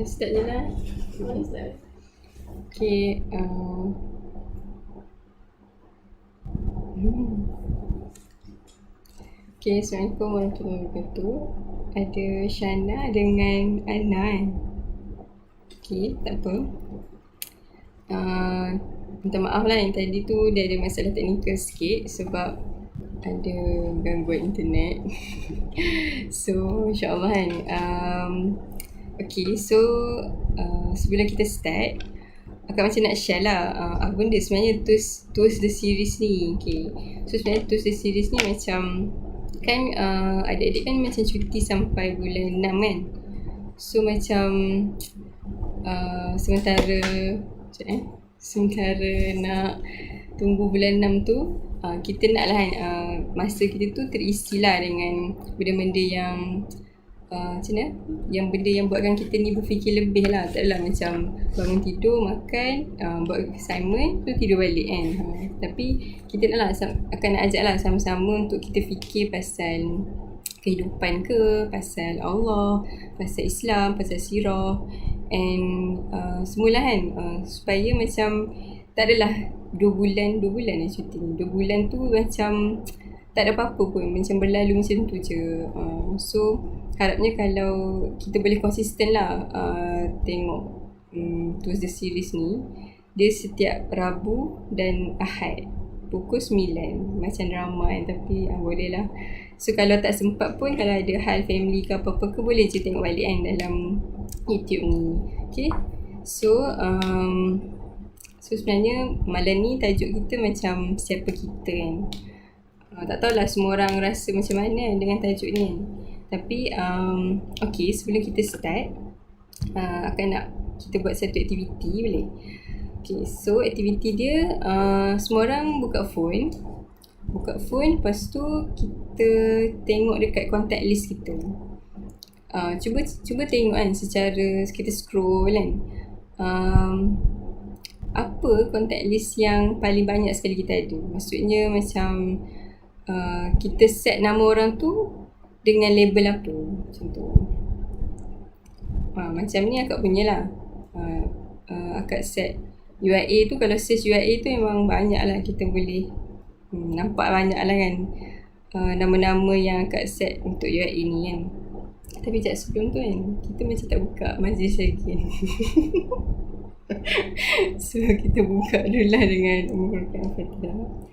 Start je lah. Okay. Okay, Assalamualaikum warahmatullahi wabarakatuh. Ada Shana dengan Ana kan? Okay, tak apa. Minta maaf lah yang tadi tu dia ada masalah teknikal sikit sebab ada gangguan internet. So, insyaAllah kan. Okay, so sebelum kita start, akan macam nak share lah apa benda sebenarnya Towards the Series ni. Okay, so sebenarnya Towards the Series ni macam kan adik-adik kan macam cuti sampai bulan 6 kan. So macam sementara nak tunggu bulan 6 tu, kita nak lah kan masa kita tu terisi lah dengan benda-benda yang macam mana, yang benda yang buatkan kita ni berfikir lebih lah. Tak adalah macam bangun tidur, makan, buat assignment tu tidur balik kan. Tapi kita nak lah, akan ajak lah sama-sama untuk kita fikir pasal kehidupan ke, pasal Allah, pasal Islam, pasal sirah and semualah kan, supaya macam tak adalah 2 bulan lah cuti ni. 2 bulan tu macam tak ada apa-apa pun, macam berlalu macam tu je. So harapnya kalau kita boleh konsisten lah tengok Towards the Series ni. Dia setiap Rabu dan Ahad pukul 9, macam drama kan, tapi boleh lah. So kalau tak sempat pun, kalau ada hal family ke apa-apa ke, boleh je tengok balik kan dalam YouTube ni. Okay, so sebenarnya malam ni tajuk kita macam siapa kita kan. Tak tahulah semua orang rasa macam mana dengan tajuk ni kan. Tapi okay, sebelum kita start, akan nak kita buat satu aktiviti, boleh? Okay, so aktiviti dia semua orang buka phone, lepas tu kita tengok dekat contact list kita. Cuba tengok kan, secara kita scroll kan, apa contact list yang paling banyak sekali kita ada. Maksudnya macam kita set nama orang tu dengan label apa, macam tu. Macam ni akak punya lah. Akak set UIA tu, kalau search UIA tu memang banyak lah, kita boleh nampak banyak lah kan nama-nama yang akak set untuk UIA ni kan. Tapi sekejap sebelum tu kan, kita macam tak buka majlis lagi kan. So kita buka dulu lah dengan Al-Quran Al-Fatihah.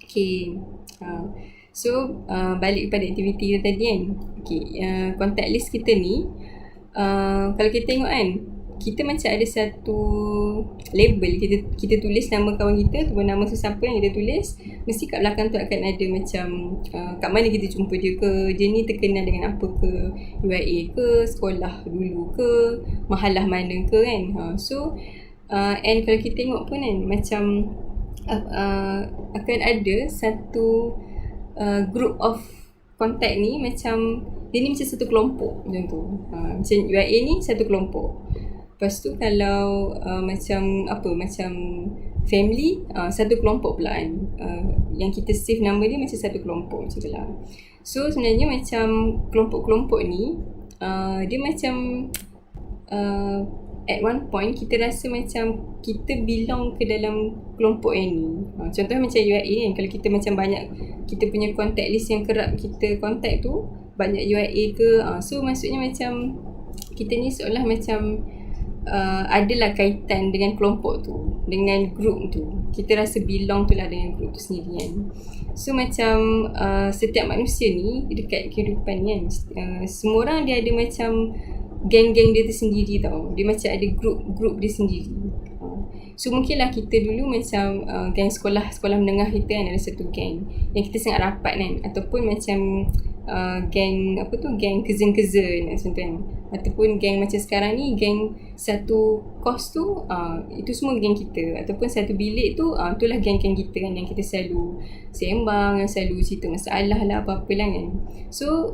Okay, so balik kepada aktiviti kita tadi kan. Okay, contact list kita ni, kalau kita tengok kan, kita macam ada satu label, kita tulis nama kawan kita tu, nama sesiapa yang kita tulis, mesti kat belakang tu akan ada macam kat mana kita jumpa dia ke, dia ni terkenal dengan apa ke, UIA ke, sekolah dulu ke, mahalah mana ke kan. So and kalau kita tengok pun kan, macam akan ada satu group of contact ni, macam dia ni macam satu kelompok macam tu. Macam UIA ni satu kelompok. Lepas tu kalau macam family, satu kelompok pula kan. Yang kita save nama dia macam satu kelompok macam tu lah. So sebenarnya macam kelompok-kelompok ni, dia macam at one point kita rasa macam kita belong ke dalam kelompok yang ni. Contohnya macam UIA kan, kalau kita macam banyak, kita punya contact list yang kerap kita contact tu banyak UIA ke, so maksudnya macam kita ni seolah macam adalah kaitan dengan kelompok tu, dengan group tu. Kita rasa belong tu lah dengan group tu sendiri kan. So macam setiap manusia ni dekat kehidupan ni kan, semua orang dia ada macam geng-geng dia tersendiri tau. Dia macam ada group dia sendiri. So mungkinlah kita dulu macam geng sekolah menengah kita kan, ada satu geng yang kita sangat rapat kan. Ataupun macam geng geng cousin-cousin macam tu kan, ataupun geng macam sekarang ni geng satu kos tu, itu semua geng kita, ataupun satu bilik tu, itulah geng-geng kita kan, yang kita selalu sembang, yang selalu cerita masalah lah apa-apa lah kan. So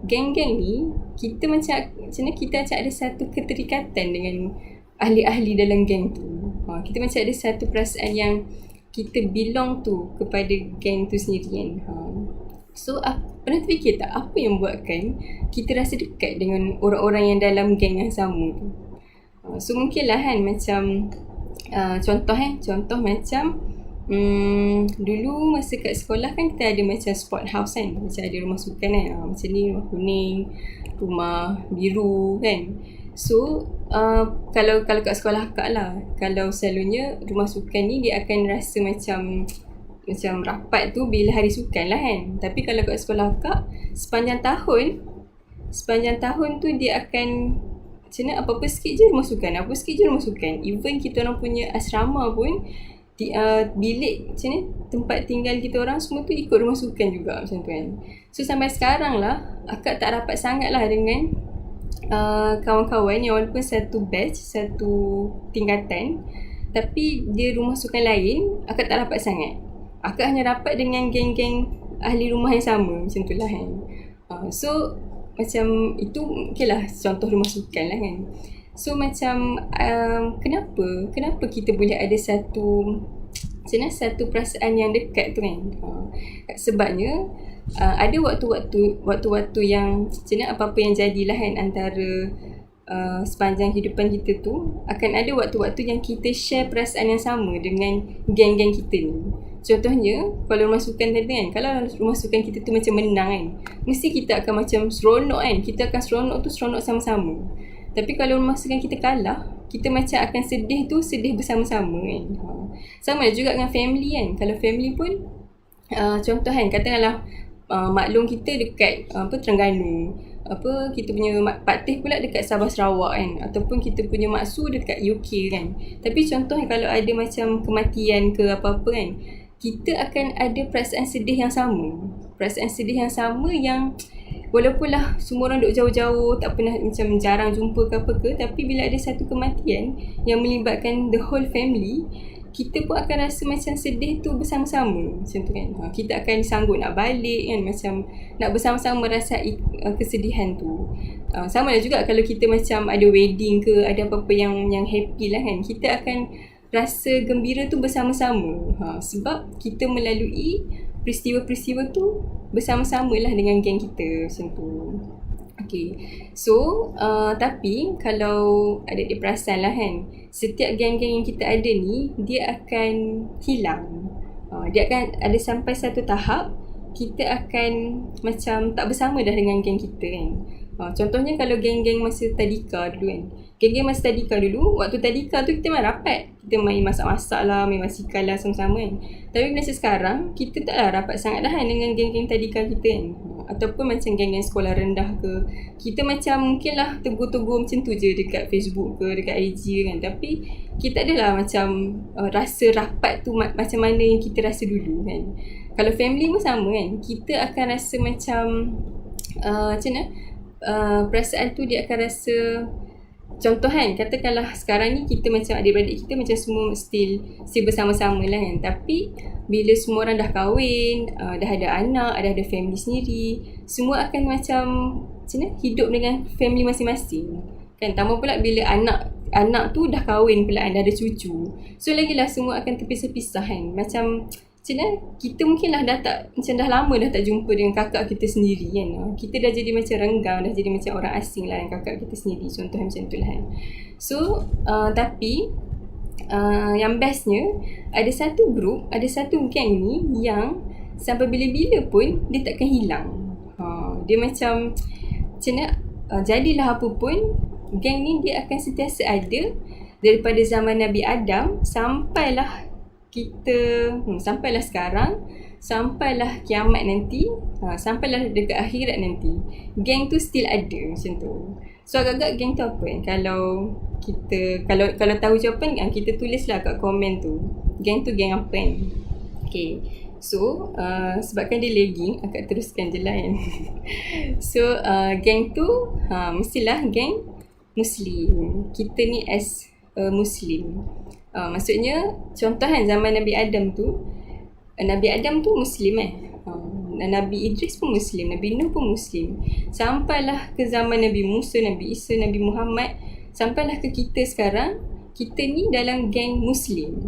geng-geng ni kita macam kita macam ada satu keterikatan dengan ahli-ahli dalam geng tu. Kita macam ada satu perasaan yang kita belong tu kepada geng tu sendiri kan. So pernah terfikir tak apa yang buatkan kita rasa dekat dengan orang-orang yang dalam geng yang sama tu? So mungkinlah kan macam contoh macam dulu masa kat sekolah kan kita ada macam sport house kan, macam ada rumah sukan kan, macam ni rumah kuning, rumah biru kan. So kalau kat sekolah akak lah, kalau selalunya rumah sukan ni dia akan rasa macam rapat tu bila hari sukan lah kan. Tapi kalau kat sekolah akak sepanjang tahun tu dia akan macam mana, apa-apa sikit je rumah sukan, even kita orang punya asrama pun bilik macam ni, tempat tinggal kita orang semua tu ikut rumah sukan juga macam tu kan. So sampai sekarang lah akak tak rapat sangat lah dengan kawan-kawan yang walaupun satu batch, satu tingkatan, tapi dia rumah sukan lain, akak tak rapat sangat. Akak hanya rapat dengan geng-geng ahli rumah yang sama macam tu lah kan. So macam itu okay lah contoh rumah sukan lah kan. So macam kenapa kita boleh ada satu perasaan yang dekat tu kan. Sebabnya ada waktu-waktu yang apa-apa yang jadilah kan antara sepanjang kehidupan kita tu, akan ada waktu-waktu yang kita share perasaan yang sama dengan geng-geng kita ni. Contohnya kalau rumah sukan tadi kan, kalau rumah sukan kita tu macam menang kan, mesti kita akan macam seronok kan, kita akan seronok sama-sama. Tapi kalau rumah sukan kita kalah, kita macam akan sedih bersama-sama kan. Sama juga dengan family kan. Kalau family pun contoh kan, katakanlah maklum kita dekat Terengganu, kita punya Patih pula dekat Sabah Sarawak kan, ataupun kita punya maksu dekat UK kan. Tapi contoh kalau ada macam kematian ke apa-apa kan, kita akan ada perasaan sedih yang sama yang walaupun lah semua orang duduk jauh-jauh, tak pernah macam jarang jumpa ke apa ke, tapi bila ada satu kematian yang melibatkan the whole family, kita pun akan rasa macam sedih tu bersama-sama macam tu kan. Kita akan sanggup nak balik kan, macam nak bersama-sama merasai kesedihan tu. Sama lah juga kalau kita macam ada wedding ke, ada apa-apa yang happy lah kan, kita akan rasa gembira tu bersama-sama. Sebab kita melalui peristiwa-peristiwa tu bersama-sama lah dengan geng kita macam tu. Okay. So tapi kalau ada perasan lah kan, setiap geng-geng yang kita ada ni dia akan hilang. Dia akan ada sampai satu tahap kita akan macam tak bersama dah dengan geng kita kan. Contohnya kalau geng-geng masa tadika dulu kan, geng-geng masa tadika dulu, waktu tadika tu kita main rapat, kita main masak-masak lah, main basikal lah sama-sama kan. Tapi masa sekarang kita taklah rapat sangat dah kan dengan geng-geng tadika kita kan. Ataupun macam geng-geng sekolah rendah ke, kita macam mungkin lah tegur-tegur macam tu je dekat Facebook ke, dekat IG kan. Tapi kita adalah macam rasa rapat tu macam mana yang kita rasa dulu kan. Kalau family pun sama kan, kita akan rasa macam macam mana, perasaan tu dia akan rasa, contoh kan, katakanlah sekarang ni kita macam adik-beradik kita macam semua still bersama-sama lah kan. Tapi bila semua orang dah kahwin, dah ada anak, dah ada family sendiri, semua akan macam mana, hidup dengan family masing-masing kan. Tambah pula bila anak tu dah kahwin pula, dah ada cucu, so lagilah semua akan terpisah-pisah kan. Macam kita mungkinlah dah lama dah tak jumpa dengan kakak kita sendiri kan. Kita dah jadi macam renggang, dah jadi macam orang asing lah dengan kakak kita sendiri, contoh macam tu lah kan. So tapi yang bestnya, ada satu group, ada satu geng ni yang sampai bila-bila pun dia takkan hilang. Dia macam jadilah apa pun, geng ni dia akan sentiasa ada daripada zaman Nabi Adam sampailah sekarang, sampailah kiamat nanti, sampailah dekat akhirat nanti, geng tu still ada macam tu. So agak-agak geng tu apa kan? Kalau tahu jawapan, kita tulislah kat komen tu, geng tu geng apa kan. Okay. So sebabkan dia lagging, akak teruskan je lah kan. So geng tu mestilah geng Muslim. Kita ni as Muslim. Maksudnya contoh kan zaman Nabi Adam tu, Nabi Adam tu Muslim Nabi Idris pun Muslim, Nabi Nuh pun Muslim. Sampailah ke zaman Nabi Musa, Nabi Isa, Nabi Muhammad, sampailah ke kita sekarang, kita ni dalam geng Muslim.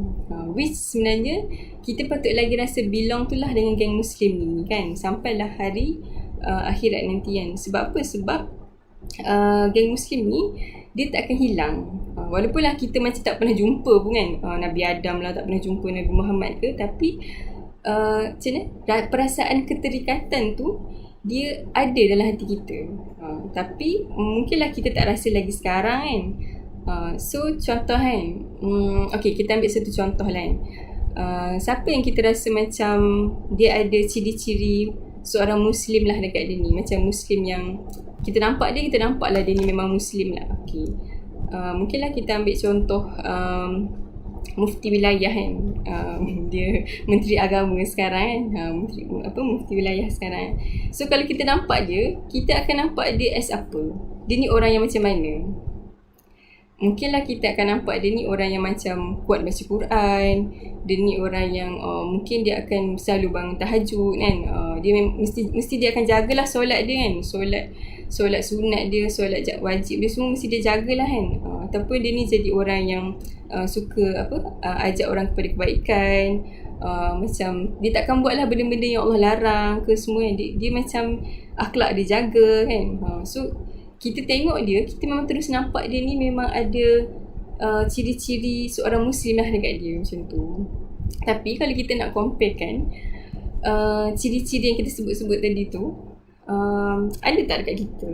Which sebenarnya kita patut lagi rasa belong tu lah dengan geng Muslim ni kan, sampailah hari akhirat nanti kan. Sebab apa? Sebab geng Muslim ni dia tak akan hilang. Walaupun lah kita macam tak pernah jumpa pun kan, Nabi Adam lah tak pernah jumpa Nabi Muhammad ke, tapi macam mana, perasaan keterikatan tu dia ada dalam hati kita. Tapi mungkinlah kita tak rasa lagi sekarang kan. So contoh kan, okay, kita ambil satu contoh lah kan. Siapa yang kita rasa macam dia ada ciri-ciri seorang Muslim lah dekat dia ni, macam Muslim yang kita nampak lah dia ni memang Muslim lah. Okay. Mungkinlah kita ambil contoh Mufti wilayah kan, dia Menteri Agama sekarang kan, Mufti wilayah sekarang. So kalau kita nampak dia, kita akan nampak dia as apa, dia ni orang yang macam mana. Mungkinlah kita akan nampak dia ni orang yang macam kuat baca Quran, dia ni orang yang mungkin dia akan selalu bangun tahajud kan, dia mesti dia akan jagalah solat dia kan, solat sunat dia, solat wajib dia semua mesti dia jagalah kan. Ataupun dia ni jadi orang yang suka ajak orang kepada kebaikan, macam dia takkan buatlah benda-benda yang Allah larang ke semua kan. Dia macam akhlak dia jaga kan. So kita tengok dia, kita memang terus nampak dia ni memang ada ciri-ciri seorang Muslim lah dekat dia macam tu. Tapi kalau kita nak compare kan, ciri-ciri yang kita sebut-sebut tadi tu ada tak dekat kita?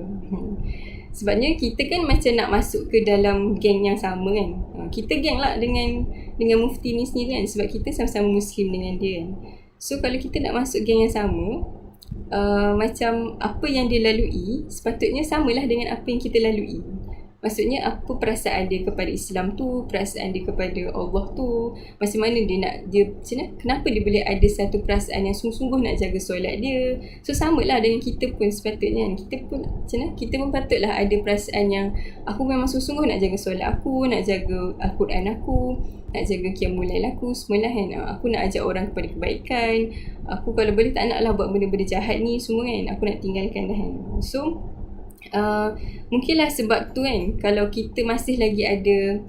Sebabnya kita kan macam nak masuk ke dalam geng yang sama kan. Kita geng lah dengan Mufti ni sendiri kan, sebab kita sama-sama Muslim dengan dia kan. So kalau kita nak masuk geng yang sama, macam apa yang dia lalui sepatutnya samalah dengan apa yang kita lalui. Maksudnya apa perasaan dia kepada Islam tu, perasaan dia kepada Allah tu, macam mana dia kenapa dia boleh ada satu perasaan yang sungguh-sungguh nak jaga solat dia. So samalah dengan kita pun sepatutnya. Kita pun patutlah ada perasaan yang aku memang sungguh-sungguh nak jaga solat aku, nak jaga Al-Quran aku, nak jaga qiyamul lail aku, semualah kan. Aku nak ajak orang kepada kebaikan. Aku kalau boleh tak naklah buat benda-benda jahat ni semua kan. Aku nak tinggalkan dah kan. So mungkinlah sebab tu kan, kalau kita masih lagi ada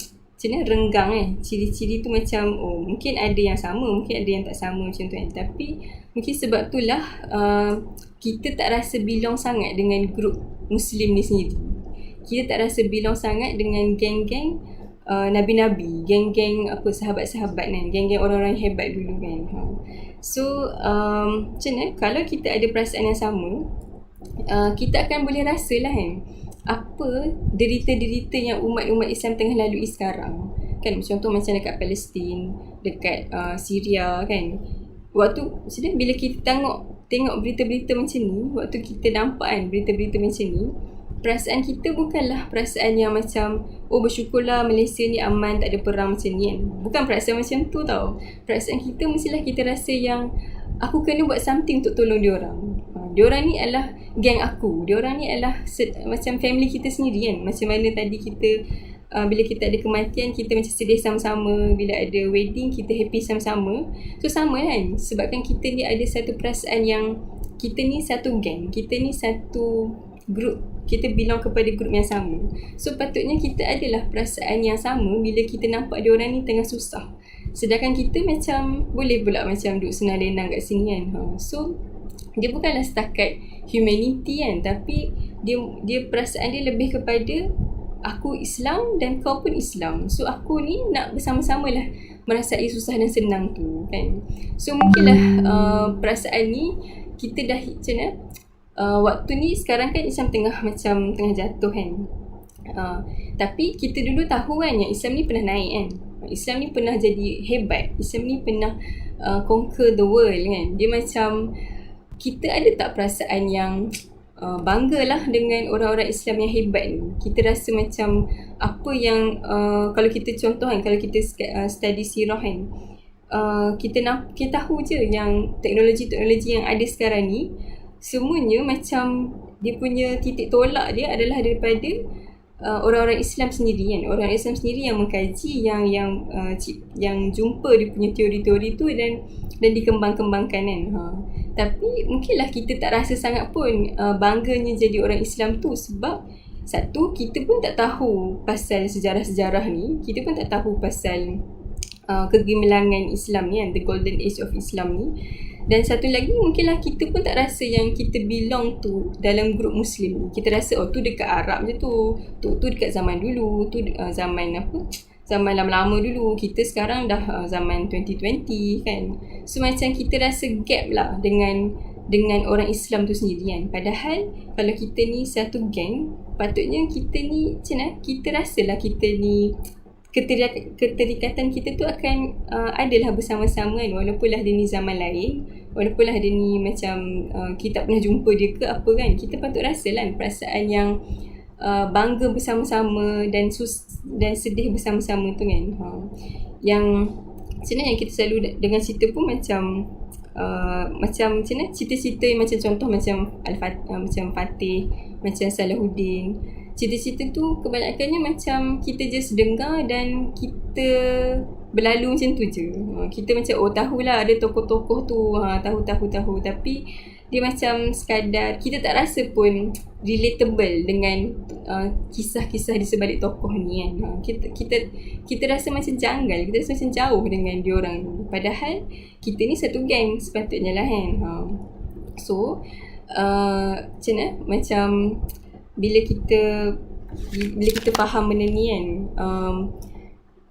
renggang ciri-ciri tu macam mungkin ada yang sama, mungkin ada yang tak sama macam tu kan. Tapi mungkin sebab itulah kita tak rasa belong sangat dengan grup Muslim ni sendiri. Kita tak rasa belong sangat dengan geng-geng Nabi-Nabi, geng-geng sahabat-sahabat kan, geng-geng orang-orang hebat dulu kan. So macam mana kalau kita ada perasaan yang sama, kita akan boleh rasa lah kan apa derita-derita yang umat-umat Islam tengah lalui sekarang kan. Contoh macam dekat Palestin, dekat Syria kan. Waktu bila kita tengok berita-berita macam ni, waktu kita nampak kan berita-berita macam ni, perasaan kita bukanlah perasaan yang macam bersyukurlah Malaysia ni aman, tak ada perang macam ni kan. Bukan perasaan macam tu tau. Perasaan kita mestilah kita rasa yang aku kena buat something untuk tolong diorang. Diorang ni adalah geng aku, diorang ni adalah macam family kita sendiri kan. Macam mana tadi kita bila kita ada kematian, kita macam sedih sama-sama, bila ada wedding kita happy sama-sama. So sama kan, sebabkan kita ni ada satu perasaan yang kita ni satu geng, kita ni satu group, kita belong kepada grup yang sama. So patutnya kita adalah perasaan yang sama bila kita nampak diorang ni tengah susah. Sedangkan kita macam boleh pula macam duduk senang lenang kat sini kan. So dia bukanlah setakat humanity kan, tapi dia perasaan dia lebih kepada aku Islam dan kau pun Islam. So aku ni nak bersama-sama lah merasai susah dan senang tu kan. So mungkinlah perasaan ni kita dah macam mana, waktu ni sekarang kan Islam tengah jatuh kan. Tapi kita dulu tahu kan yang Islam ni pernah naik kan. Islam ni pernah jadi hebat. Islam ni pernah conquer the world kan. Dia macam kita ada tak perasaan yang banggalah dengan orang-orang Islam yang hebat ni. Kita rasa macam apa yang kalau kita contoh kan, kalau kita study sirah kan, kita tahu je yang teknologi-teknologi yang ada sekarang ni semuanya macam dia punya titik tolak dia adalah daripada orang-orang Islam sendiri kan. Orang Islam sendiri yang mengkaji, yang jumpa dia punya teori-teori tu dan dikembang-kembangkan kan. Tapi mungkinlah kita tak rasa sangat pun bangganya jadi orang Islam tu, sebab satu, kita pun tak tahu pasal sejarah-sejarah ni, kita pun tak tahu pasal kegemilangan Islam ni kan, the golden age of Islam ni. Dan satu lagi, mungkinlah kita pun tak rasa yang kita belong tu dalam grup Muslim. Kita rasa tu dekat Arab je tu dekat zaman dulu, tu zaman apa, zaman lama-lama dulu. Kita sekarang dah zaman 2020 kan. So macam kita rasa gap lah dengan orang Islam tu sendiri kan. Padahal kalau kita ni satu geng, patutnya kita ni macam mana, kita rasalah kita ni keterikatan kita tu akan adalah bersama-sama kan. Walaupunlah dia ni zaman lain, walaupunlah dia ni macam kita tak pernah jumpa dia ke apa kan, kita patut rasalah perasaan yang bangga bersama-sama dan sedih bersama-sama tu kan. Yang sebenarnya yang kita selalu dengan cerita pun macam macam cerita-cerita yang macam contoh macam macam Fatih, macam Salahuddin. Cerita-cerita tu kebanyakannya macam kita just dengar dan kita berlalu macam tu je. Kita macam tahulah ada tokoh-tokoh tu, tahu. Tapi dia macam sekadar, kita tak rasa pun relatable dengan kisah-kisah di sebalik tokoh ni kan. Kita rasa macam janggal, kita rasa macam jauh dengan diorang ni. Padahal kita ni satu geng sepatutnya lah kan. So macam mana, macam bila kita faham benda ni kan,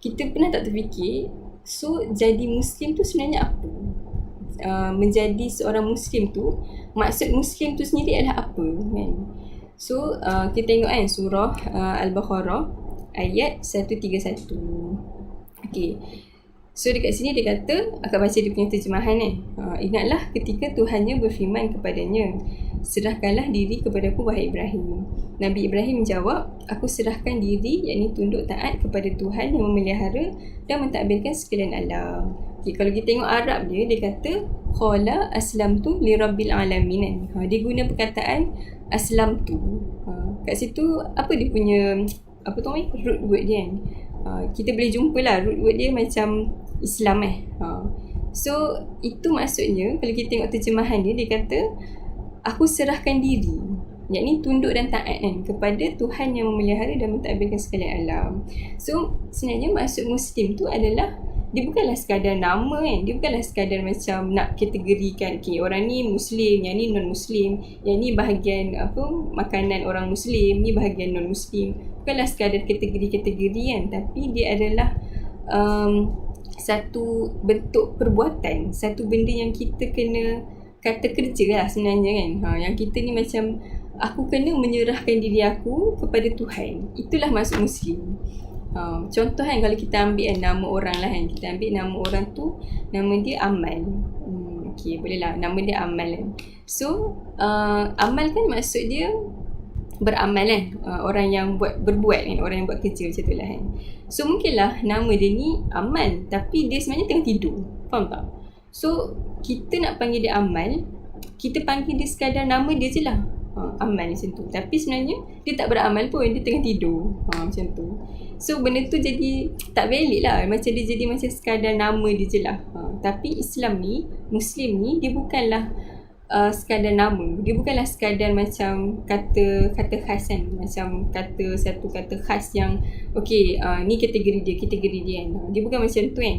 kita pernah tak terfikir, so jadi Muslim tu sebenarnya apa? Menjadi seorang Muslim tu, maksud Muslim tu sendiri adalah apa kan? So kita tengok kan surah Al-Baqarah ayat 131. Okay, so dekat sini dia kata, akan baca dia punya terjemahan kan. Ingatlah ketika Tuhannya berfirman kepadanya, serahkanlah diri kepadaku wahai Ibrahim. Nabi Ibrahim menjawab, aku serahkan diri, yakni tunduk taat kepada Tuhan yang memelihara dan mentadbirkan sekalian alam. Okay, kalau kita tengok Arab dia kata qala aslamtu li rabbil alamin. Dia guna perkataan aslamtu. Kat situ apa dia punya root word dia kan. Kita boleh jumpalah root word dia macam Islam So itu maksudnya kalau kita tengok terjemahan dia kata aku serahkan diri, yakni tunduk dan taat kan kepada Tuhan yang memelihara dan mentadbirkan sekalian alam. So sebenarnya maksud Muslim tu adalah dia bukanlah sekadar nama kan, dia bukanlah sekadar macam nak kategorikan orang ni Muslim, yang ni non-Muslim, yang ni bahagian makanan orang Muslim, ni bahagian non-Muslim. Bukanlah sekadar kategori-kategori kan, tapi dia adalah satu bentuk perbuatan, satu benda yang kita kena kata kerja lah sebenarnya kan. Yang kita ni macam aku kena menyerahkan diri aku kepada Tuhan. Itulah maksud Muslim. Contoh kan, kalau kita ambil nama orang lah kan, kita ambil nama orang tu, nama dia Amal. Okay, boleh lah, nama dia Amal kan. So amal kan maksud dia beramal kan, orang yang berbuat kan, orang yang buat kerja macam tu lah kan. So mungkinlah nama dia ni Amal, tapi dia sebenarnya tengah tidur. Faham tak? So kita nak panggil dia Amal, kita panggil dia sekadar nama dia je lah, Amal macam tu. Tapi sebenarnya dia tak beramal pun, dia tengah tidur, macam tu. So benda tu jadi tak valid lah, macam dia jadi macam sekadar nama dia je lah. Tapi Islam ni, Muslim ni, dia bukanlah sekadar nama, dia bukanlah sekadar macam kata khas kan, macam satu kata khas yang ni kategori dia kan. Dia bukan macam tu kan.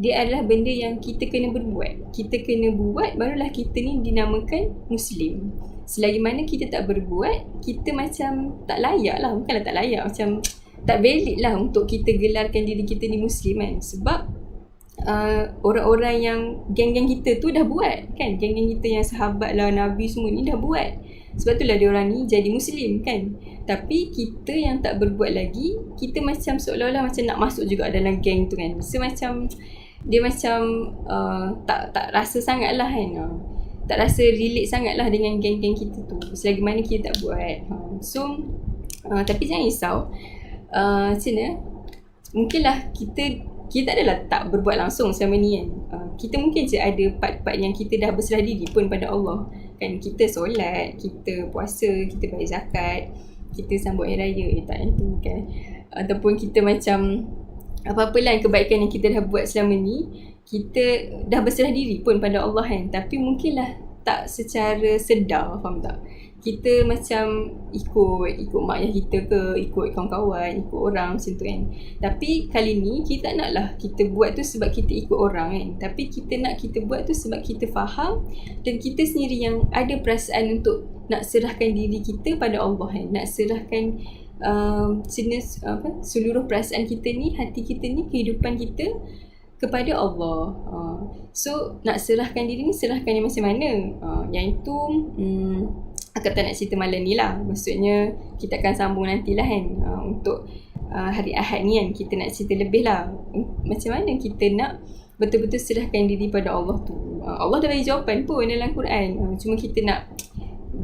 Dia adalah benda yang kita kena berbuat. Kita kena buat, barulah kita ni dinamakan Muslim. Selagi mana kita tak berbuat, kita macam tak layak lah. Bukanlah tak layak, macam tak valid lah untuk kita gelarkan diri kita ni Muslim kan. Sebab orang-orang yang geng-geng kita tu dah buat kan. Geng-geng kita yang sahabat lah, Nabi semua ni dah buat. Sebab itulah diorang ni jadi Muslim kan. Tapi kita yang tak berbuat lagi, kita macam seolah-olah macam nak masuk juga dalam geng tu kan. So macam dia macam tak rasa sangat lah kan. Tak rasa relate sangat lah dengan geng-geng kita tu, selagi mana kita tak buat. So tapi jangan risau. Macam mana, mungkinlah kita kita adalah tak berbuat langsung selama ni kan. Kita mungkin je ada part-part yang kita dah berserah diri pun pada Allah kan. Kita solat, kita puasa, kita bayar zakat, kita sambut hari raya, tak yang tu kan. Ataupun kita macam apa-apalah kebaikan yang kita dah buat selama ni, kita dah berserah diri pun pada Allah kan. Tapi mungkinlah tak secara sedar, faham tak? Kita macam ikut mak ayah kita ke, ikut kawan-kawan, ikut orang macam tu kan. Tapi kali ni kita tak naklah kita buat tu sebab kita ikut orang kan. Tapi kita nak kita buat tu sebab kita faham dan kita sendiri yang ada perasaan untuk nak serahkan diri kita pada Allah kan. Nak serahkan seluruh perasaan kita ni, hati kita ni, kehidupan kita kepada Allah. So nak serahkan diri ni, serahkan yang macam mana? Yang itu aku tak nak cerita malam ni lah. Maksudnya kita akan sambung nantilah kan. Untuk hari Ahad ni kan, kita nak cerita lebih lah macam mana kita nak betul-betul serahkan diri pada Allah tu. Allah dah bagi jawapan pun dalam Quran. Cuma kita nak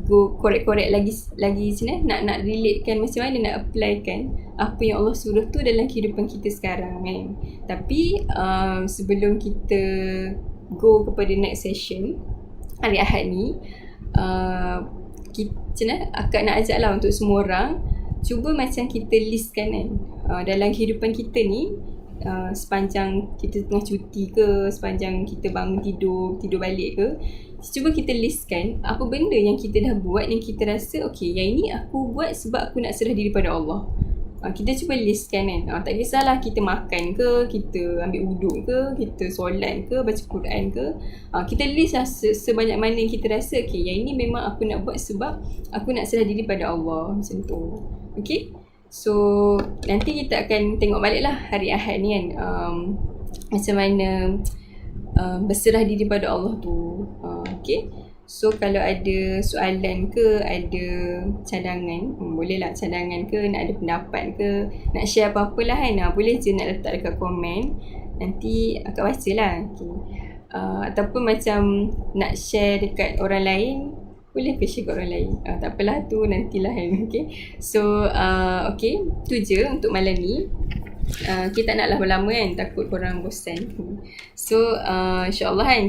go korek-korek lagi nak relatekan macam mana nak applykan apa yang Allah suruh tu dalam kehidupan kita sekarang kan. Tapi sebelum kita go kepada next session hari Ahad ni, akak nak ajak lah untuk semua orang cuba macam kita listkan kan, dalam kehidupan kita ni, sepanjang kita tengah cuti ke, sepanjang kita bangun tidur balik ke, cuba kita listkan apa benda yang kita dah buat yang kita rasa okay, yang ini aku buat sebab aku nak serah diri pada Allah. Kita cuba listkan kan. Tak kisahlah kita makan ke, kita ambil wuduk ke, kita solat ke, baca Quran ke, kita list lah sebanyak mana yang kita rasa okay, yang ini memang aku nak buat sebab aku nak serah diri pada Allah, macam tu. Okay, so nanti kita akan tengok balik lah hari Ahad ni kan, macam mana berserah diri pada Allah tu. Okay, so kalau ada soalan ke, ada cadangan, boleh lah cadangan ke, nak ada pendapat ke, nak share apa-apa lah kan, boleh je nak letak dekat komen, nanti akak baca lah. Okay. Ataupun macam nak share dekat orang lain, boleh ke share kat orang lain, tak apalah tu nantilah kan. Okay, so okay, tu je untuk malam ni. Kita tak nak lama-lama kan, takut korang bosan. So insyaAllah kan,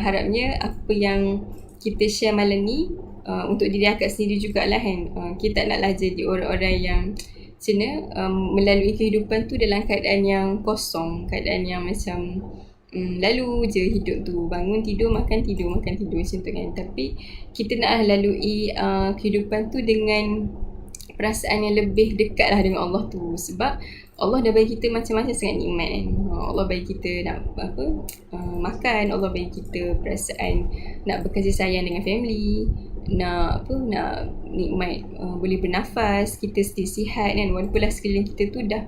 harapnya apa yang kita share malam ni untuk diri akak sendiri jugalah kan. Kita tak naklah jadi orang-orang yang melalui kehidupan tu dalam keadaan yang kosong, keadaan yang macam lalu je hidup tu, bangun tidur makan tidur macam tu kan. Tapi kita nak lalui kehidupan tu dengan perasaan yang lebih dekat lah dengan Allah tu. Sebab Allah dah bagi kita macam-macam sangat nikmat kan. Allah bagi kita nak makan, Allah bagi kita perasaan nak berkasih sayang dengan family, nak nikmat boleh bernafas, kita still sihat kan. Walaupun lah sekeliling kita tu dah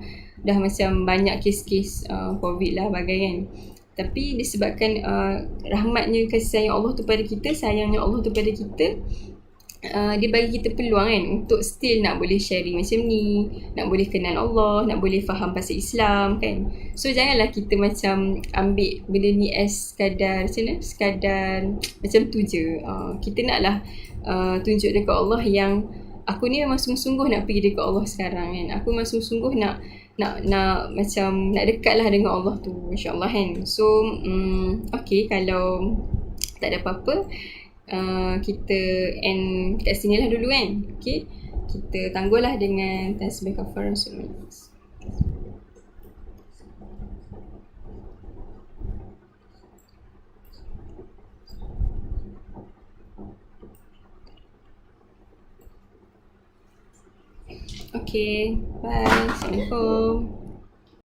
macam banyak kes-kes COVID lah bagai kan. Tapi disebabkan rahmatnya, kasih sayang Allah tu pada kita, sayangnya Allah tu pada kita, dia bagi kita peluang kan untuk still nak boleh sharing macam ni, nak boleh kenal Allah, nak boleh faham pasal Islam kan. So janganlah kita macam ambil benda ni as sekadar macam tu je. Kita naklah tunjuk dekat Allah yang aku ni memang sungguh-sungguh nak pergi dekat Allah sekarang kan. Aku memang sungguh-sungguh nak macam nak dekat lah dengan Allah tu, insyaAllah kan. So okay, kalau tak ada apa-apa, kita end kat sini lah dulu kan. Okay, kita tangguhlah dengan tasbih kafarah Rasulullah. Okay, bye. Assalamualaikum.